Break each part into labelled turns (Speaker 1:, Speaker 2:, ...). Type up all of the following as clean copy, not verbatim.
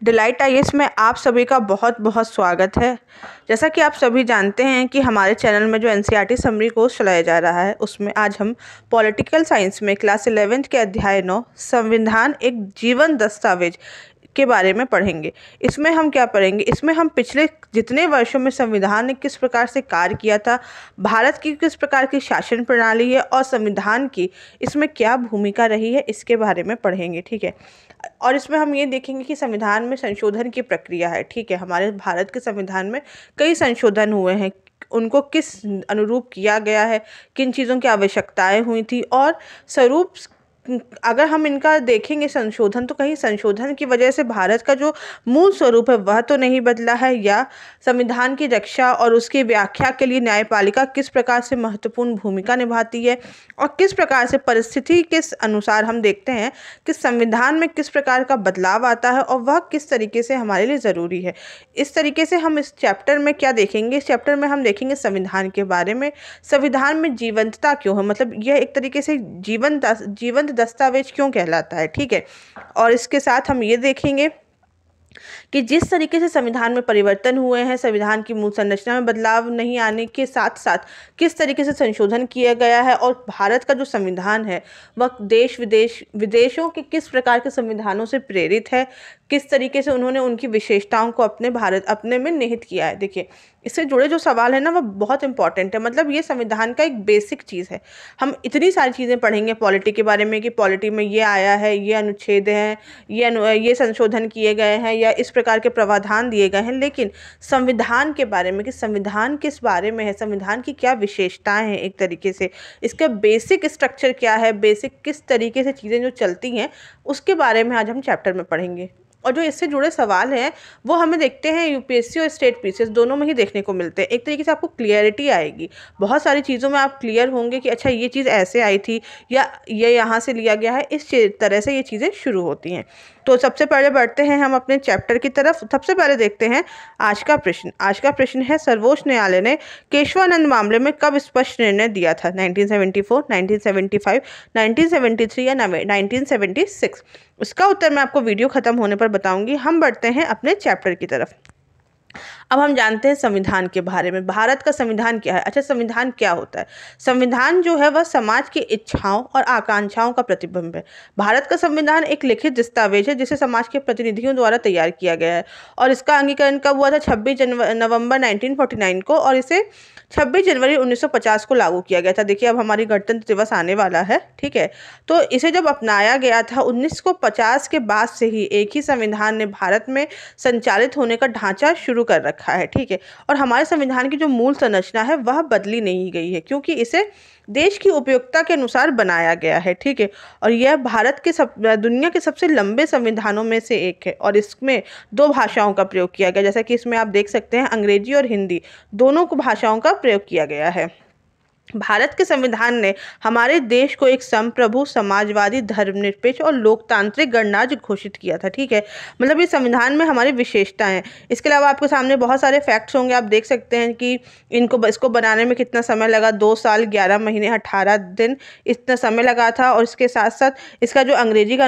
Speaker 1: Delight IAS में आप सभी का बहुत बहुत स्वागत है। जैसा कि आप सभी जानते हैं कि हमारे चैनल में जो एनसीईआरटी समरी कोर्स चलाया जा रहा है, उसमें आज हम पॉलिटिकल साइंस में क्लास 11th के अध्याय 9 संविधान एक जीवन दस्तावेज के बारे में पढ़ेंगे। इसमें हम क्या पढ़ेंगे? इसमें हम पिछले जितने वर्षों में संविधान ने किस प्रकार से कार्य किया था, भारत की किस प्रकार की शासन प्रणाली है और संविधान की इसमें क्या भूमिका रही है, इसके बारे में पढ़ेंगे। ठीक है। और इसमें हम ये देखेंगे कि संविधान में संशोधन की प्रक्रिया है। ठीक है। हमारे भारत के संविधान में कई संशोधन हुए हैं, उनको किस अनुरूप किया गया है, किन चीज़ों की आवश्यकताएं हुई थी और स्वरूप अगर हम इनका देखेंगे संशोधन, तो कहीं संशोधन की वजह से भारत का जो मूल स्वरूप है वह तो नहीं बदला है, या संविधान की रक्षा और उसकी व्याख्या के लिए न्यायपालिका किस प्रकार से महत्वपूर्ण भूमिका निभाती है और किस प्रकार से परिस्थिति के अनुसार हम देखते हैं कि संविधान में किस प्रकार का बदलाव आता है और वह किस तरीके से हमारे लिए ज़रूरी है। इस तरीके से हम इस चैप्टर में क्या देखेंगे? इस चैप्टर में हम देखेंगे संविधान के बारे में, संविधान में जीवंतता क्यों है, मतलब यह एक तरीके से जीवंत दस्तावेज क्यों कहलाता है। ठीक है। और इसके साथ हम ये देखेंगे कि जिस तरीके से संविधान में परिवर्तन हुए हैं, संविधान की मूल संरचना में बदलाव नहीं आने के साथ साथ किस तरीके से संशोधन किया गया है और भारत का जो संविधान है वह देश विदेशों के किस प्रकार के संविधानों से प्रेरित है, किस तरीके से उन्होंने उनकी विशेषताओं को अपने में निहित किया है। देखिए, इससे जुड़े जो सवाल है ना, वह बहुत इंपॉर्टेंट है। मतलब ये संविधान का एक बेसिक चीज़ है। हम इतनी सारी चीज़ें पढ़ेंगे पॉलिटी के बारे में कि पॉलिटी में ये आया है, ये अनुच्छेद हैं, ये संशोधन किए गए हैं या इस प्रकार के प्रावधान दिए गए हैं, लेकिन संविधान के बारे में कि संविधान किस बारे में है, संविधान की क्या विशेषताएं हैं, एक तरीके से इसका बेसिक स्ट्रक्चर क्या है, बेसिक किस तरीके से चीज़ें जो चलती हैं, उसके बारे में आज हम चैप्टर में पढ़ेंगे। और जो इससे जुड़े सवाल हैं वो हमें देखते हैं यूपीएससी और स्टेट पीसीएस दोनों में ही देखने को मिलते हैं। एक तरीके से आपको क्लियरिटी आएगी, बहुत सारी चीज़ों में आप क्लियर होंगे कि अच्छा ये चीज़ ऐसे आई थी या ये यहाँ से लिया गया है, इस तरह से ये चीज़ें शुरू होती हैं। तो सबसे पहले बढ़ते हैं हम अपने चैप्टर की तरफ। सबसे पहले देखते हैं आज का प्रश्न। आज का प्रश्न है, सर्वोच्च न्यायालय ने केशवानंद मामले में कब स्पष्ट निर्णय दिया था? 1974, 1975, 1973 या 1976? इसका उत्तर मैं आपको वीडियो खत्म होने पर बताऊंगी। हम बढ़ते हैं अपने चैप्टर की तरफ। अब हम जानते हैं संविधान के बारे में। भारत का संविधान क्या है? अच्छा, संविधान क्या होता है? संविधान जो है वह समाज की इच्छाओं और आकांक्षाओं का प्रतिबिंब है। भारत का संविधान एक लिखित दस्तावेज है जिसे समाज के प्रतिनिधियों द्वारा तैयार किया गया है और इसका अंगीकरण कब हुआ था? 26 नवंबर 1949 को, और इसे 26 जनवरी 1950 को लागू किया गया था। देखिए, अब हमारी गणतंत्र दिवस आने वाला है। ठीक है। तो इसे जब अपनाया गया था 1950 के बाद से ही एक ही संविधान ने भारत में संचालित होने का ढांचा शुरू कर रखा है। ठीक है। और हमारे संविधान की जो मूल संरचना है वह बदली नहीं गई है, क्योंकि इसे देश की उपयोगिता के अनुसार बनाया गया है। ठीक है। और यह भारत के दुनिया के सबसे लंबे संविधानों में से एक है और इसमें 2 भाषाओं का प्रयोग किया गया, जैसा कि इसमें आप देख सकते हैं अंग्रेजी और हिंदी दोनों को भाषाओं का प्रयोग किया गया है। भारत के संविधान ने हमारे देश को एक संप्रभु, समाजवादी, धर्मनिरपेक्ष और लोकतांत्रिक गणराज्य घोषित किया था। ठीक है। मतलब ये संविधान में हमारी विशेषताएं हैं। इसके अलावा आपके सामने बहुत सारे फैक्ट्स होंगे, आप देख सकते हैं कि इसको बनाने में कितना समय लगा। 2 साल 11 महीने 18 दिन इतना समय लगा था। और इसके साथ साथ इसका जो अंग्रेजी का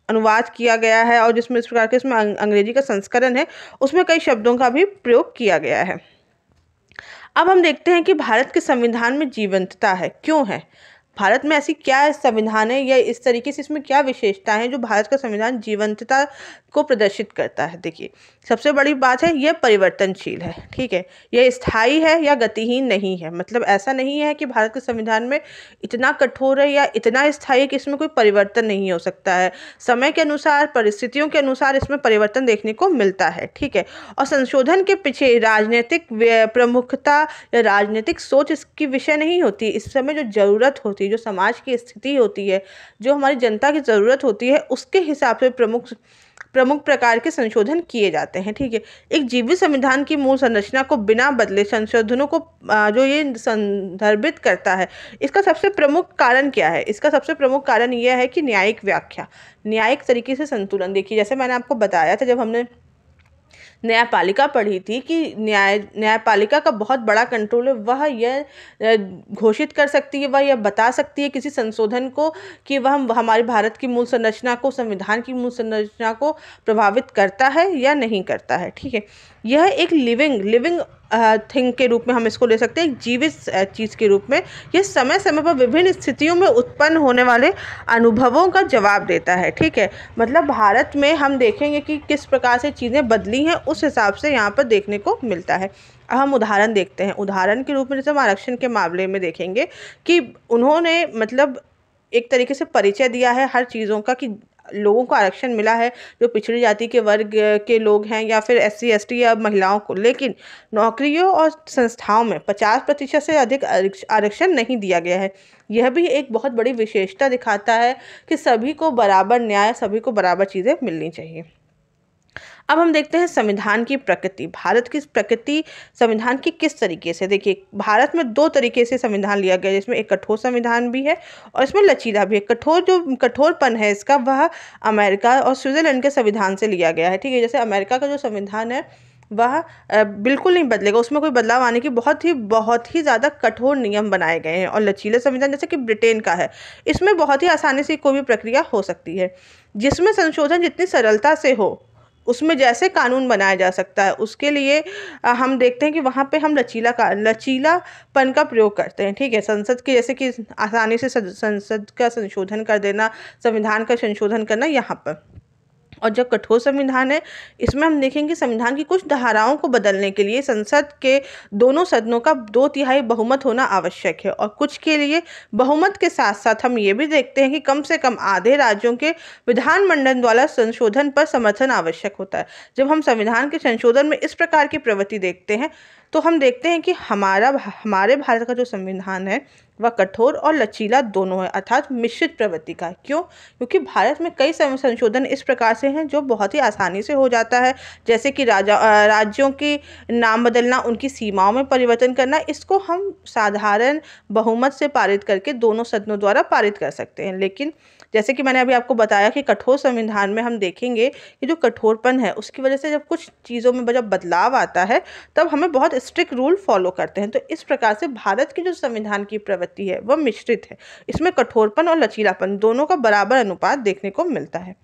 Speaker 1: अनुवाद किया गया है और जिसमें इस प्रकार के इसमें अंग्रेजी का संस्करण है, उसमें कई शब्दों का भी प्रयोग किया गया है। अब हम देखते हैं कि भारत के संविधान में जीवंतता है, क्यों है? भारत में ऐसी क्या संविधान है या इस तरीके से इसमें क्या विशेषताएं हैं जो भारत का संविधान जीवंतता को प्रदर्शित करता है? देखिए, सबसे बड़ी बात है यह परिवर्तनशील है। ठीक है। यह स्थायी है या गतिहीन नहीं है। मतलब ऐसा नहीं है कि भारत के संविधान में इतना कठोर है या इतना स्थायी कि इसमें कोई परिवर्तन नहीं हो सकता है। समय के अनुसार, परिस्थितियों के अनुसार इसमें परिवर्तन देखने को मिलता है। ठीक है। और संशोधन के पीछे राजनीतिक प्रमुखता या राजनीतिक सोच इसकी विषय नहीं होती। इस समय जो ज़रूरत होती है, जो समाज की स्थिति होती है, जो हमारी जनता की ज़रूरत होती है, उसके हिसाब से प्रमुख प्रकार के संशोधन किए जाते हैं। ठीक है। एक जीवित संविधान की मूल संरचना को बिना बदले संशोधनों को जो ये संदर्भित करता है, इसका सबसे प्रमुख कारण क्या है? इसका सबसे प्रमुख कारण यह है कि न्यायिक व्याख्या, न्यायिक तरीके से संतुलन। देखिए, जैसे मैंने आपको बताया था, जब हमने न्यायपालिका पढ़ी थी कि न्यायपालिका का बहुत बड़ा कंट्रोल है, वह यह घोषित कर सकती है, वह यह बता सकती है किसी संशोधन को कि वह हमारे भारत की मूल संरचना को, संविधान की मूल संरचना को प्रभावित करता है या नहीं करता है। ठीक है, यह एक लिविंग थिंग के रूप में हम इसको ले सकते हैं, एक जीवित चीज़ के रूप में। यह समय समय पर विभिन्न स्थितियों में उत्पन्न होने वाले अनुभवों का जवाब देता है। ठीक है, मतलब भारत में हम देखेंगे कि किस प्रकार से चीज़ें बदली हैं, उस हिसाब से यहाँ पर देखने को मिलता है। अब हम उदाहरण देखते हैं। उदाहरण के रूप में जैसे हम आरक्षण के मामले में देखेंगे कि उन्होंने मतलब एक तरीके से परिचय दिया है हर चीज़ों का कि लोगों को आरक्षण मिला है जो पिछड़ी जाति के वर्ग के लोग हैं या फिर SC ST या महिलाओं को, लेकिन नौकरियों और संस्थाओं में 50% से अधिक आरक्षण नहीं दिया गया है। यह भी एक बहुत बड़ी विशेषता दिखाता है कि सभी को बराबर न्याय, सभी को बराबर चीज़ें मिलनी चाहिए। अब हम देखते हैं संविधान की प्रकृति। भारत की प्रकृति संविधान की किस तरीके से, देखिए भारत में 2 तरीके से संविधान लिया गया है, जिसमें एक कठोर संविधान भी है और इसमें लचीला भी है। कठोरपन है इसका, वह अमेरिका और स्विट्जरलैंड के संविधान से लिया गया है। ठीक है, जैसे अमेरिका का जो संविधान है वह बिल्कुल नहीं बदलेगा, उसमें कोई बदलाव आने की बहुत ही ज़्यादा कठोर नियम बनाए गए हैं। और लचीले संविधान जैसे कि ब्रिटेन का है, इसमें बहुत ही आसानी से कोई भी प्रक्रिया हो सकती है, जिसमें संशोधन जितनी सरलता से हो उसमें जैसे कानून बनाया जा सकता है, उसके लिए हम देखते हैं कि वहाँ पे हम लचीलापन का प्रयोग करते हैं। ठीक है, संसद के जैसे कि आसानी से संसद का संशोधन कर देना, संविधान का संशोधन करना यहाँ पर। और जब कठोर संविधान है, इसमें हम देखेंगे संविधान की कुछ धाराओं को बदलने के लिए संसद के दोनों सदनों का 2/3 बहुमत होना आवश्यक है, और कुछ के लिए बहुमत के साथ साथ हम ये भी देखते हैं कि कम से कम आधे राज्यों के विधानमंडल द्वारा संशोधन पर समर्थन आवश्यक होता है। जब हम संविधान के संशोधन में इस प्रकार की प्रवृत्ति देखते हैं तो हम देखते हैं कि हमारे भारत का जो संविधान है वह कठोर और लचीला दोनों है, अर्थात मिश्रित प्रवृत्ति का। क्यों? क्योंकि भारत में कई संशोधन इस प्रकार से हैं जो बहुत ही आसानी से हो जाता है, जैसे कि राज्यों के नाम बदलना, उनकी सीमाओं में परिवर्तन करना, इसको हम साधारण बहुमत से पारित करके दोनों सदनों द्वारा पारित कर सकते हैं। लेकिन जैसे कि मैंने अभी आपको बताया कि कठोर संविधान में हम देखेंगे कि जो कठोरपन है उसकी वजह से जब कुछ चीज़ों में जब बदलाव आता है तब हमें बहुत स्ट्रिक्ट रूल फॉलो करते हैं। तो इस प्रकार से भारत की जो संविधान की प्रवृत्ति है वह मिश्रित है, इसमें कठोरपन और लचीलापन दोनों का बराबर अनुपात देखने को मिलता है।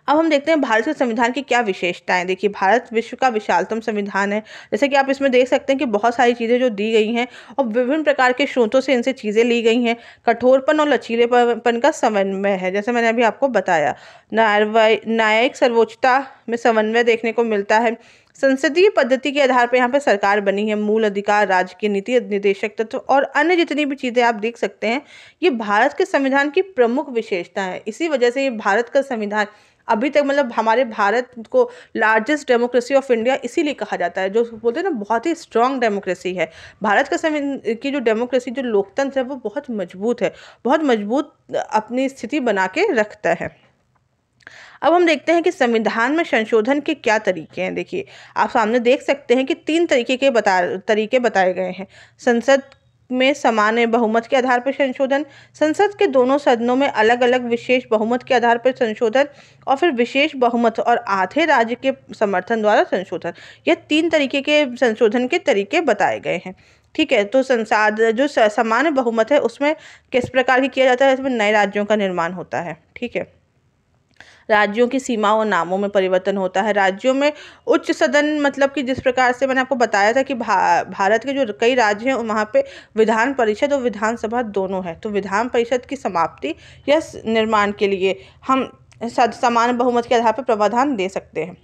Speaker 1: अब हम देखते हैं भारत के संविधान की क्या विशेषताएं। देखिए, भारत विश्व का विशालतम संविधान है, जैसे कि आप इसमें देख सकते हैं कि बहुत सारी चीज़ें जो दी गई हैं और विभिन्न प्रकार के स्रोतों से इनसे चीज़ें ली गई हैं। कठोरपन और लचीलेपन का समन्वय है, जैसे मैंने अभी आपको बताया। न्यायिक सर्वोच्चता में समन्वय देखने को मिलता है। संसदीय पद्धति के आधार पर यहाँ पे सरकार बनी है। मूल अधिकार, राज्य की नीति निर्देशक तत्व और अन्य जितनी भी चीज़ें आप देख सकते हैं, ये भारत के संविधान की प्रमुख विशेषता है। इसी वजह से ये भारत का संविधान अभी तक मतलब हमारे भारत को लार्जेस्ट डेमोक्रेसी ऑफ इंडिया इसीलिए कहा जाता है, जो बोलते हैं ना बहुत ही स्ट्रॉन्ग डेमोक्रेसी है। भारत का की जो डेमोक्रेसी, जो लोकतंत्र है वो बहुत मजबूत है, बहुत मजबूत अपनी स्थिति बना के रखता है। अब हम देखते हैं कि संविधान में संशोधन के क्या तरीके हैं। देखिए, आप सामने देख सकते हैं कि 3 तरीके बताए गए हैं। संसद में समान बहुमत के आधार पर संशोधन, संसद के दोनों सदनों में अलग अलग विशेष बहुमत के आधार पर संशोधन, और फिर विशेष बहुमत और आधे राज्य के समर्थन द्वारा संशोधन। यह 3 तरीके के संशोधन के तरीके बताए गए हैं। ठीक है, तो संसद जो सामान्य बहुमत है उसमें किस प्रकार की किया जाता है, इसमें नए राज्यों का निर्माण होता है। ठीक है, राज्यों की सीमाओं और नामों में परिवर्तन होता है। राज्यों में उच्च सदन, मतलब कि जिस प्रकार से मैंने आपको बताया था कि भारत के जो कई राज्य हैं वहाँ पे विधान परिषद और विधानसभा दोनों है। तो विधान परिषद की समाप्ति या निर्माण के लिए हम समान बहुमत के आधार पर प्रावधान दे सकते हैं।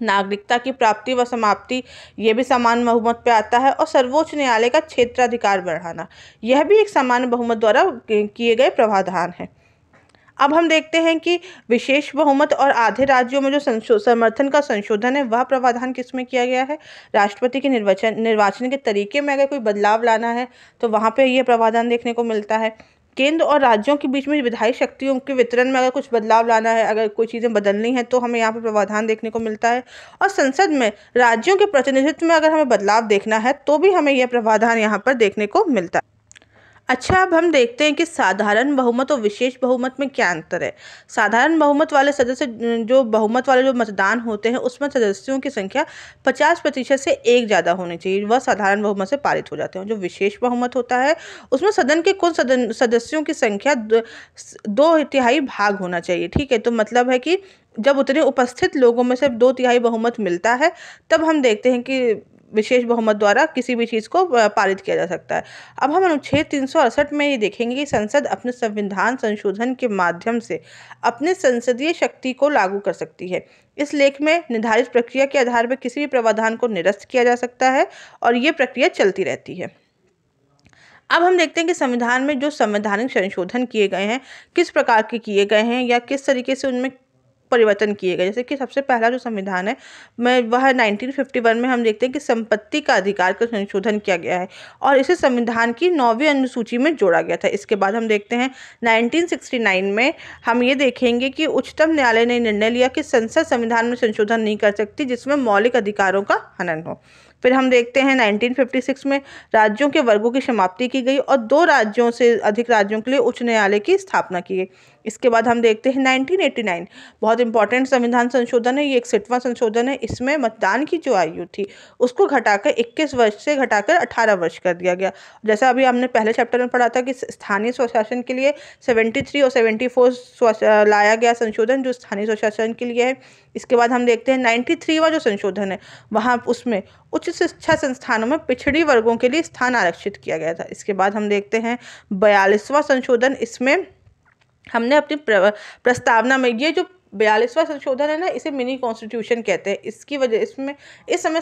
Speaker 1: नागरिकता की प्राप्ति व समाप्ति, ये भी समान बहुमत पे आता है। और सर्वोच्च न्यायालय का क्षेत्राधिकार बढ़ाना, यह भी एक समान बहुमत द्वारा किए गए प्रावधान है। अब हम देखते हैं कि विशेष बहुमत और आधे राज्यों में जो समर्थन का संशोधन है वह प्रावधान किसमें किया गया है। राष्ट्रपति के निर्वाचन के तरीके में अगर कोई बदलाव लाना है तो वहाँ पे ये प्रावधान देखने को मिलता है। केंद्र और राज्यों के बीच में विधायी शक्तियों के वितरण में अगर कुछ बदलाव लाना है, अगर कोई चीज़ें बदलनी है तो हमें यहाँ पे प्रावधान देखने को मिलता है। और संसद में राज्यों के प्रतिनिधित्व में अगर हमें बदलाव देखना है तो भी हमें यह प्रावधान यहाँ पर देखने को मिलता है। अच्छा, अब हम देखते हैं कि साधारण बहुमत और विशेष बहुमत में क्या अंतर है। साधारण बहुमत वाले सदस्य जो बहुमत वाले जो मतदान होते हैं उसमें सदस्यों की संख्या 50% से एक ज़्यादा होनी चाहिए, वह साधारण बहुमत से पारित हो जाते हैं। जो विशेष बहुमत होता है उसमें सदन के कुल सदस्यों की संख्या 2/3 भाग होना चाहिए। ठीक है, तो मतलब है कि जब उतने उपस्थित लोगों में से 2/3 बहुमत मिलता है तब हम देखते हैं कि विशेष बहुमत द्वारा किसी भी चीज़ को पारित किया जा सकता है। अब हम अनुच्छेद 368 में ये देखेंगे कि संसद अपने संविधान संशोधन के माध्यम से अपने संसदीय शक्ति को लागू कर सकती है। इस लेख में निर्धारित प्रक्रिया के आधार पर किसी भी प्रावधान को निरस्त किया जा सकता है और ये प्रक्रिया चलती रहती है। अब हम देखते हैं कि संविधान में जो संवैधानिक संशोधन किए गए हैं किस प्रकार के किए गए हैं या किस तरीके से उनमें परिवर्तन किए गए। जैसे कि सबसे पहला जो संविधान है मैं वह 1951 में हम देखते हैं कि संपत्ति का अधिकार का संशोधन किया गया है और इसे संविधान की 9वीं अनुसूची में जोड़ा गया था। इसके बाद हम देखते हैं 1969 में हम ये देखेंगे कि उच्चतम न्यायालय ने निर्णय लिया कि संसद संविधान में संशोधन नहीं कर सकती जिसमें मौलिक अधिकारों का हनन हो। फिर हम देखते हैं 1956 में राज्यों के वर्गों की समाप्ति की गई और 2 राज्यों से अधिक राज्यों के लिए उच्च न्यायालय की स्थापना की गई। इसके बाद हम देखते हैं 1989 बहुत इंपॉर्टेंट संविधान संशोधन है, ये 61वां संशोधन है। इसमें मतदान की जो आयु थी उसको घटाकर 21 वर्ष से घटाकर 18 वर्ष कर दिया गया। जैसा अभी हमने पहले चैप्टर में पढ़ा था कि स्थानीय स्वशासन के लिए 73 और 74 लाया गया संशोधन जो स्थानीय स्वशासन के लिए है। इसके बाद हम देखते हैं 93वां जो संशोधन है वहाँ उसमें उच्च शिक्षा संस्थानों में पिछड़ी वर्गों के लिए स्थान आरक्षित किया गया था। इसके बाद हम देखते हैं 42वां संशोधन, इसमें हमने अपनी प्रस्तावना में ये जो 42वां संशोधन है ना इसे मिनी कॉन्स्टिट्यूशन कहते हैं। इसकी वजह इसमें इस समय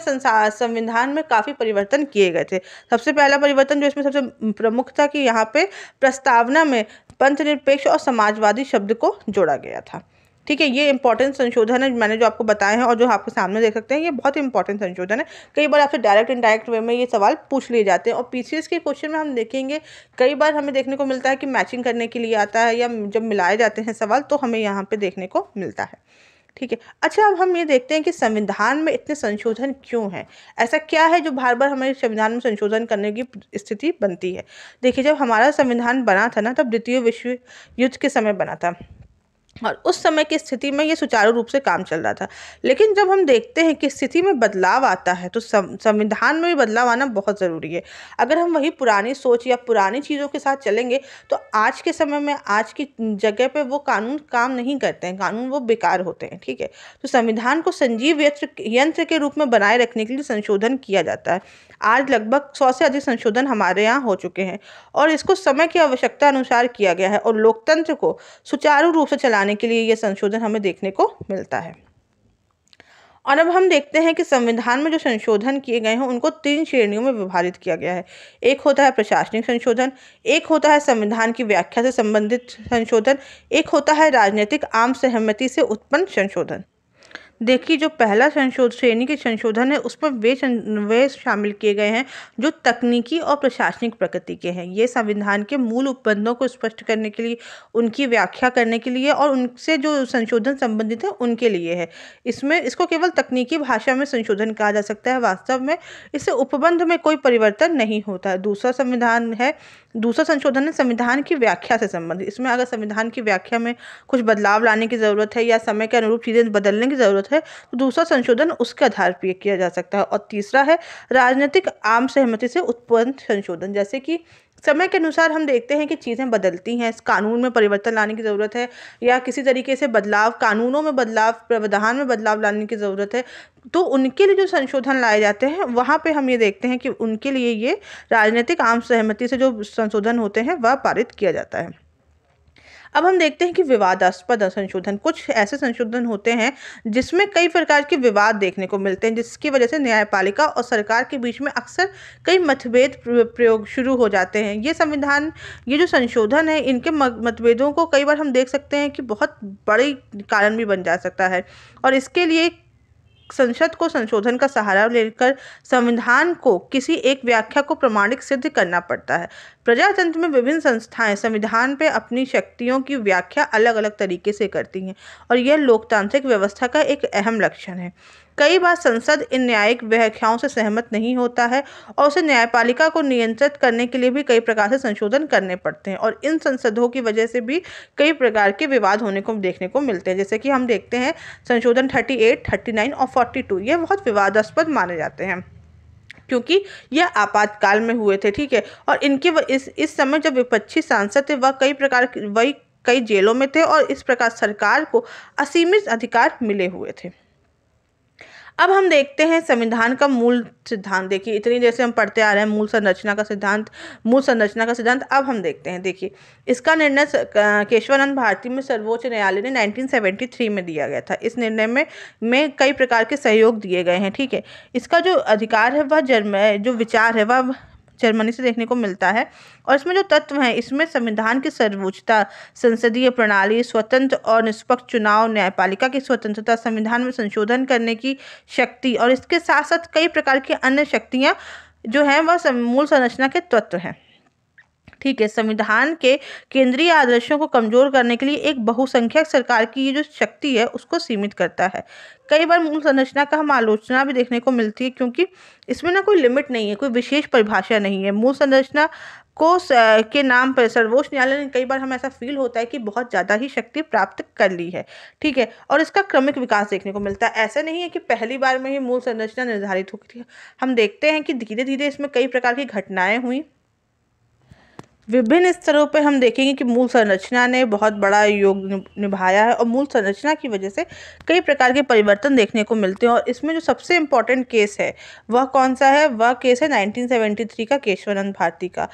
Speaker 1: संविधान में काफ़ी परिवर्तन किए गए थे। सबसे पहला परिवर्तन जो इसमें सबसे प्रमुख था कि यहाँ पे प्रस्तावना में पंथनिरपेक्ष और समाजवादी शब्द को जोड़ा गया था। ठीक है, ये इंपॉर्टेंट संशोधन है मैंने जो आपको बताए हैं और जो आपके सामने देख सकते हैं, ये बहुत इंपॉर्टेंट संशोधन है। कई बार आपसे डायरेक्ट इनडायरेक्ट वे में ये सवाल पूछ लिए जाते हैं और पीसीएस के क्वेश्चन में हम देखेंगे कई बार हमें देखने को मिलता है कि मैचिंग करने के लिए आता है या जब मिलाए जाते हैं सवाल तो हमें यहाँ पे देखने को मिलता है। ठीक है, अच्छा अब हम ये देखते हैं कि संविधान में इतने संशोधन क्यों हैं, ऐसा क्या है जो बार बार हमारे संविधान में संशोधन करने की स्थिति बनती है। देखिए, जब हमारा संविधान बना था ना तब द्वितीय विश्व युद्ध के समय बना था और उस समय की स्थिति में ये सुचारू रूप से काम चल रहा था। लेकिन जब हम देखते हैं कि स्थिति में बदलाव आता है तो संविधान में भी बदलाव आना बहुत ज़रूरी है। अगर हम वही पुरानी सोच या पुरानी चीज़ों के साथ चलेंगे तो आज के समय में आज की जगह पे वो कानून काम नहीं करते हैं, कानून वो बेकार होते हैं। ठीक है, तो संविधान को सजीव यंत्र के रूप में बनाए रखने के लिए संशोधन किया जाता है। आज लगभग 100 से अधिक संशोधन हमारे यहाँ हो चुके हैं और इसको समय की आवश्यकता अनुसार किया गया है और लोकतंत्र को सुचारू रूप से चलाने के लिए ये संशोधन हमें देखने को मिलता है। और अब हम देखते हैं कि संविधान में जो संशोधन किए गए हैं उनको 3 श्रेणियों में विभाजित किया गया है। एक होता है प्रशासनिक संशोधन, एक होता है संविधान की व्याख्या से संबंधित संशोधन, एक होता है राजनीतिक आम सहमति से उत्पन्न संशोधन। देखिए, जो पहला श्रेणी के संशोधन है उसमें वे शामिल किए गए हैं जो तकनीकी और प्रशासनिक प्रकृति के हैं। ये संविधान के मूल उपबंधों को स्पष्ट करने के लिए, उनकी व्याख्या करने के लिए और उनसे जो संशोधन संबंधित है उनके लिए है। इसमें इसको केवल तकनीकी भाषा में संशोधन कहा जा सकता है, वास्तव में इससे उपबंध में कोई परिवर्तन नहीं होता है। दूसरा संशोधन है संविधान की व्याख्या से संबंधित। इसमें अगर संविधान की व्याख्या में कुछ बदलाव लाने की ज़रूरत है या समय के अनुरूप चीज़ें बदलने की ज़रूरत है तो दूसरा संशोधन उसके आधार पर किया जा सकता है। और तीसरा है राजनीतिक आम सहमति से उत्पन्न संशोधन। जैसे कि समय के अनुसार हम देखते हैं कि चीज़ें बदलती हैं, इस कानून में परिवर्तन लाने की ज़रूरत है या किसी तरीके से बदलाव, कानूनों में बदलाव, प्रावधान में बदलाव लाने की ज़रूरत है, तो उनके लिए जो संशोधन लाए जाते हैं वहाँ पे हम ये देखते हैं कि उनके लिए ये राजनीतिक आम सहमति से जो संशोधन होते हैं वह पारित किया जाता है। अब हम देखते हैं कि विवादास्पद संशोधन, कुछ ऐसे संशोधन होते हैं जिसमें कई प्रकार के विवाद देखने को मिलते हैं जिसकी वजह से न्यायपालिका और सरकार के बीच में अक्सर कई मतभेद प्रयोग शुरू हो जाते हैं। ये जो संशोधन है इनके मतभेदों को कई बार हम देख सकते हैं कि बहुत बड़ी कारण भी बन जा सकता है और इसके लिए संसद को संशोधन का सहारा लेकर संविधान को किसी एक व्याख्या को प्रमाणिक सिद्ध करना पड़ता है। प्रजातंत्र में विभिन्न संस्थाएं संविधान पे अपनी शक्तियों की व्याख्या अलग अलग तरीके से करती हैं और यह लोकतांत्रिक व्यवस्था का एक अहम लक्षण है। कई बार संसद इन न्यायिक व्याख्याओं से सहमत नहीं होता है और उसे न्यायपालिका को नियंत्रित करने के लिए भी कई प्रकार से संशोधन करने पड़ते हैं, और इन संसदों की वजह से भी कई प्रकार के विवाद होने को देखने को मिलते हैं। जैसे कि हम देखते हैं संशोधन 38, 39 और 42, ये बहुत विवादास्पद माने जाते हैं क्योंकि यह आपातकाल में हुए थे, ठीक है। और इनके इस समय जब विपक्षी सांसद थे वह कई जेलों में थे और इस प्रकार सरकार को असीमित अधिकार मिले हुए थे। अब हम देखते हैं संविधान का मूल सिद्धांत। देखिए, इतनी देर से हम पढ़ते आ रहे हैं मूल संरचना का सिद्धांत। अब हम देखते हैं, देखिए, इसका निर्णय केशवानंद भारती में सर्वोच्च न्यायालय ने 1973 में दिया गया था। इस निर्णय में कई प्रकार के सहयोग दिए गए हैं, ठीक है। इसका जो अधिकार है वह जो विचार है वह जर्मनी से देखने को मिलता है, और इसमें जो तत्व हैं इसमें संविधान की सर्वोच्चता, संसदीय प्रणाली, स्वतंत्र और निष्पक्ष चुनाव, न्यायपालिका की स्वतंत्रता, संविधान में संशोधन करने की शक्ति और इसके साथ साथ कई प्रकार की अन्य शक्तियां जो हैं वह मूल संरचना के तत्व हैं, ठीक है। संविधान के केंद्रीय आदर्शों को कमजोर करने के लिए एक बहुसंख्यक सरकार की ये जो शक्ति है उसको सीमित करता है। कई बार मूल संरचना का हम आलोचना भी देखने को मिलती है क्योंकि इसमें ना कोई लिमिट नहीं है, कोई विशेष परिभाषा नहीं है। मूल संरचना के नाम पर सर्वोच्च न्यायालय ने कई बार हमें ऐसा फील होता है कि बहुत ज़्यादा ही शक्ति प्राप्त कर ली है, ठीक है। और इसका क्रमिक विकास देखने को मिलता है। ऐसा नहीं है कि पहली बार में ही मूल संरचना निर्धारित हो गई थी। हम देखते हैं कि धीरे धीरे इसमें कई प्रकार की घटनाएं हुई। विभिन्न स्तरों पर हम देखेंगे कि मूल संरचना ने बहुत बड़ा योग निभाया है और मूल संरचना की वजह से कई प्रकार के परिवर्तन देखने को मिलते हैं। और इसमें जो सबसे इम्पोर्टेंट केस है वह कौन सा है? वह केस है 1973 का केशवानंद भारती का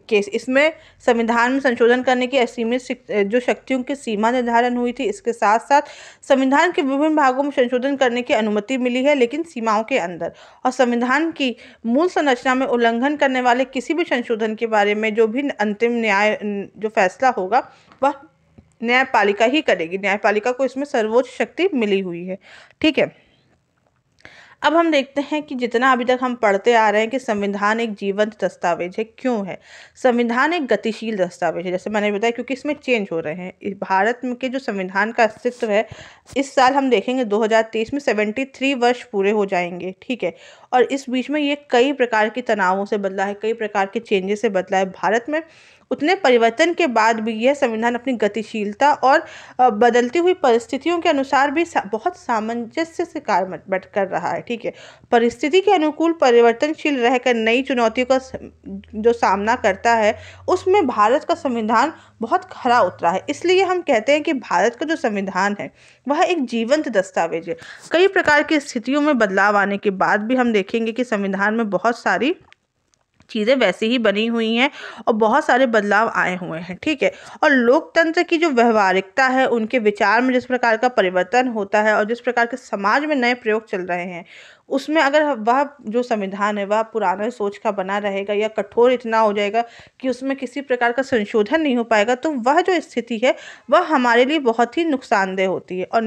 Speaker 1: केस। इसमें संविधान में संशोधन करने की असीमित जो शक्तियों की सीमा निर्धारण हुई थी, इसके साथ साथ संविधान के विभिन्न भागों में संशोधन करने की अनुमति मिली है लेकिन सीमाओं के अंदर, और संविधान की मूल संरचना में उल्लंघन करने वाले किसी भी संशोधन के बारे में जो भी अंतिम न्याय जो फैसला होगा वह न्यायपालिका ही करेगी। न्यायपालिका को इसमें सर्वोच्च शक्ति मिली हुई है, ठीक है। अब हम देखते हैं कि जितना अभी तक हम पढ़ते आ रहे हैं कि संविधान एक जीवंत दस्तावेज है। क्यों है? संविधान एक गतिशील दस्तावेज है, जैसे मैंने बताया, क्योंकि इसमें चेंज हो रहे हैं। इस भारत में के जो संविधान का अस्तित्व है, इस साल हम देखेंगे 2023 में 73 वर्ष पूरे हो जाएंगे, ठीक है। और इस बीच में ये कई प्रकार के तनावों से बदला है, कई प्रकार के चेंजेस से बदला है। भारत में उतने परिवर्तन के बाद भी यह संविधान अपनी गतिशीलता और बदलती हुई परिस्थितियों के अनुसार भी बहुत सामंजस्य से कार्य कर रहा है, ठीक है। परिस्थिति के अनुकूल परिवर्तनशील रहकर नई चुनौतियों का जो सामना करता है, उसमें भारत का संविधान बहुत खरा उतरा है। इसलिए हम कहते हैं कि भारत का जो संविधान है वह एक जीवंत दस्तावेज है। कई प्रकार की स्थितियों में बदलाव आने के बाद भी हम देखेंगे कि संविधान में बहुत सारी चीज़ें वैसी ही बनी हुई हैं और बहुत सारे बदलाव आए हुए हैं, ठीक है। और लोकतंत्र की जो व्यवहारिकता है, उनके विचार में जिस प्रकार का परिवर्तन होता है और जिस प्रकार के समाज में नए प्रयोग चल रहे हैं, उसमें अगर वह जो संविधान है वह पुराने सोच का बना रहेगा या कठोर इतना हो जाएगा कि उसमें किसी प्रकार का संशोधन नहीं हो पाएगा, तो वह जो स्थिति है वह हमारे लिए बहुत ही नुकसानदेह होती है। और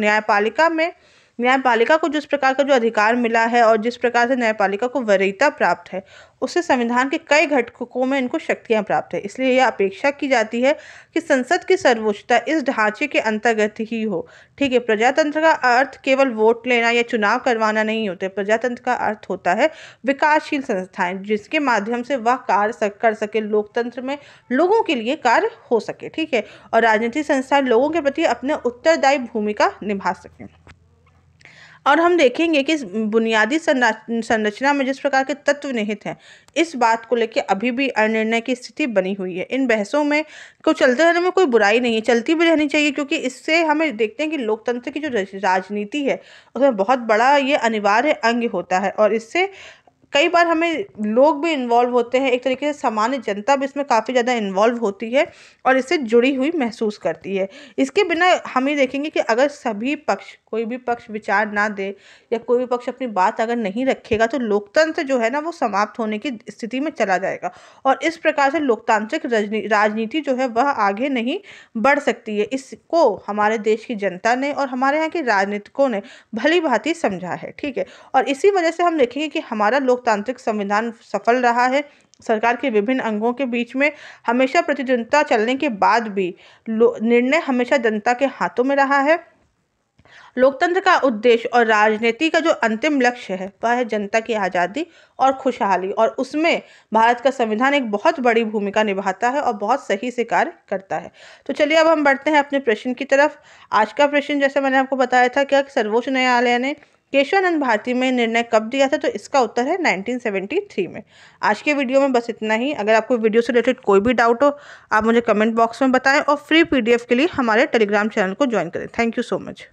Speaker 1: न्यायपालिका को जिस प्रकार का जो अधिकार मिला है और जिस प्रकार से न्यायपालिका को वरीयता प्राप्त है, उससे संविधान के कई घटकों में इनको शक्तियां प्राप्त है। इसलिए यह अपेक्षा की जाती है कि संसद की सर्वोच्चता इस ढांचे के अंतर्गत ही हो, ठीक है। प्रजातंत्र का अर्थ केवल वोट लेना या चुनाव करवाना नहीं होता। प्रजातंत्र का अर्थ होता है विकासशील संस्थाएं जिसके माध्यम से वह कार्य कर सके, लोकतंत्र में लोगों के लिए कार्य हो सके, ठीक है। और राजनीतिक संस्थाएं लोगों के प्रति अपने उत्तरदायी भूमिका निभा सकें। और हम देखेंगे कि इस बुनियादी संरचना में जिस प्रकार के तत्व निहित हैं, इस बात को लेकर अभी भी अनिर्णय की स्थिति बनी हुई है। इन बहसों में को चलते रहने में कोई बुराई नहीं है, चलती भी रहनी चाहिए, क्योंकि इससे हमें देखते हैं कि लोकतंत्र की जो राजनीति है उसमें बहुत बड़ा ये अनिवार्य अंग होता है। और इससे कई बार हमें लोग भी इन्वॉल्व होते हैं, एक तरीके से सामान्य जनता भी इसमें काफ़ी ज़्यादा इन्वॉल्व होती है और इससे जुड़ी हुई महसूस करती है। इसके बिना हम ये देखेंगे कि अगर कोई भी पक्ष विचार ना दे या कोई भी पक्ष अपनी बात अगर नहीं रखेगा, तो लोकतंत्र जो है ना वो समाप्त होने की स्थिति में चला जाएगा और इस प्रकार से लोकतांत्रिक राजनीति जो है वह आगे नहीं बढ़ सकती है। इसको हमारे देश की जनता ने और हमारे यहाँ के राजनीतिकों ने भली भांति समझा है, ठीक है। और इसी वजह से हम देखेंगे कि हमारा लोकतांत्रिक संविधान सफल रहा है। सरकार के विभिन्न अंगों के बीच में हमेशा प्रतिद्वंद्विता चलने के बाद भी निर्णय हमेशा जनता के हाथों में रहा है। लोकतंत्र का उद्देश्य और राजनीति का जो अंतिम लक्ष्य है वह है जनता की आज़ादी और खुशहाली, और उसमें भारत का संविधान एक बहुत बड़ी भूमिका निभाता है और बहुत सही से कार्य करता है। तो चलिए अब हम बढ़ते हैं अपने प्रश्न की तरफ। आज का प्रश्न, जैसे मैंने आपको बताया था, क्या सर्वोच्च न्यायालय ने केशवानंद भारती में निर्णय कब दिया था, तो इसका उत्तर है 1973 में। आज के वीडियो में बस इतना ही। अगर आपको वीडियो से रिलेटेड कोई भी डाउट हो आप मुझे कमेंट बॉक्स में बताएं, और फ्री PDF के लिए हमारे टेलीग्राम चैनल को ज्वाइन करें। Thank you so much.